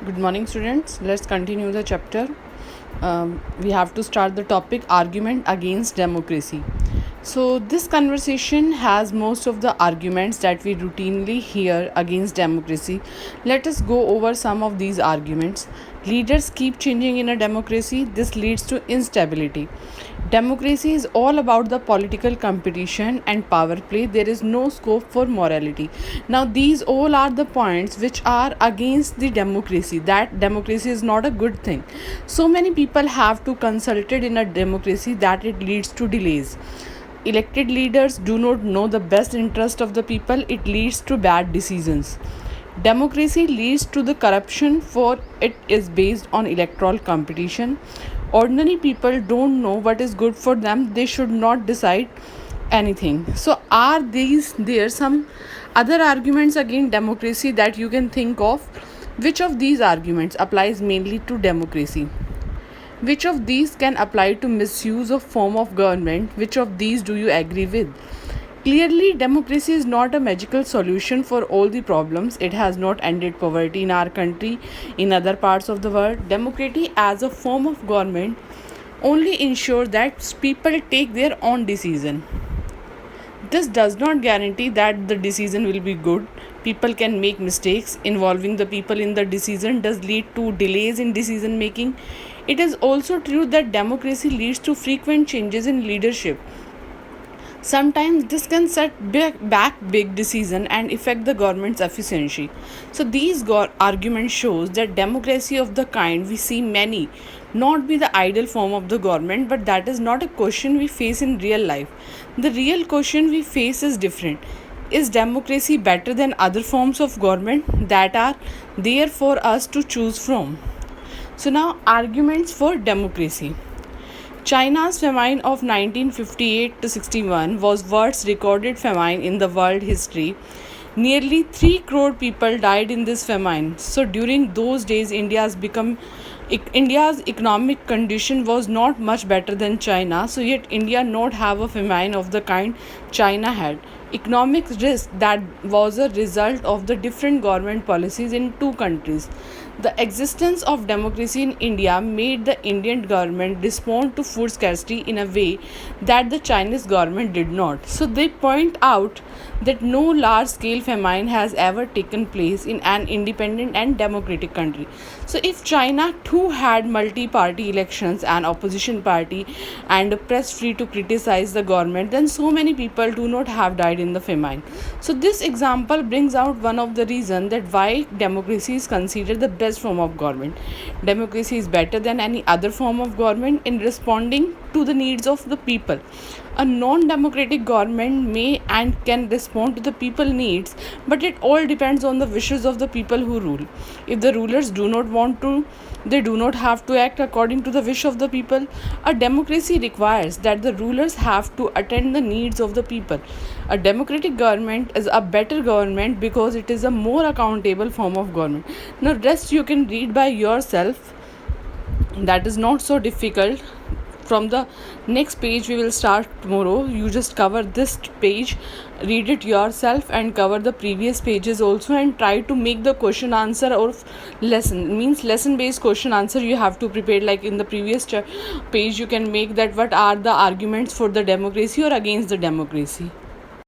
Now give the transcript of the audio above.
Good morning, students. Let's continue the chapter. We have to start the topic argument against democracy. So, this conversation has most of the arguments that we routinely hear against democracy. Let us go over some of these arguments. Leaders keep changing in a democracy. This leads to instability. Democracy is all about the political competition and power play. There is no scope for morality. Now, these all are the points which are against the democracy. That democracy is not a good thing. So many people have to consulted in a democracy that it leads to delays. Elected leaders do not know the best interest of the people. It leads to bad decisions. Democracy leads to the corruption, for it is based on electoral competition. Ordinary people don't know what is good for them. They should not decide anything. So, are there some other arguments against democracy that you can think of? Which of these arguments applies mainly to democracy? Which of these can apply to misuse of form of government? Which of these do you agree with? Clearly, democracy is not a magical solution for all the problems. It has not ended poverty in our country, in other parts of the world. Democracy as a form of government only ensures that people take their own decision. This does not guarantee that the decision will be good. People can make mistakes. Involving the people in the decision does lead to delays in decision making. It is also true that democracy leads to frequent changes in leadership. Sometimes this can set back big decisions and affect the government's efficiency. So these arguments shows that democracy of the kind we see many not be the ideal form of the government, but that is not a question we face in real life. The real question we face is different. Is democracy better than other forms of government that are there for us to choose from? So now arguments for democracy. China's famine of 1958 to 61 was worst recorded famine in the world history. Nearly 3 crore people died in this famine. So during those days, India's economic condition was not much better than China. So yet India not have a famine of the kind China had. Economic risk that was a result of the different government policies in two countries. The existence of democracy in India made the Indian government respond to food scarcity in a way that the Chinese government did not. So they point out that no large scale famine has ever taken place in an independent and democratic country. So if China too had multi-party elections and opposition party and a press free to criticize the government, then so many people do not have died in the famine. So this example brings out one of the reasons that why democracy is considered the best form of government. Democracy is better than any other form of government in responding to the needs of the people. A non-democratic government may and can respond to the people needs, but it all depends on the wishes of the people who rule. If the rulers do not want to, they do not have to act according to the wish of the people. A democracy requires that the rulers have to attend the needs of the people. A democratic government is a better government because it is a more accountable form of government. Now rest you can read by yourself. That is not so difficult. From the next page we will start tomorrow. You just cover this page, read it yourself and cover the previous pages also, and try to make the question answer of lesson based question answer you have to prepare. Like in the previous page you can make that what are the arguments for the democracy or against the democracy.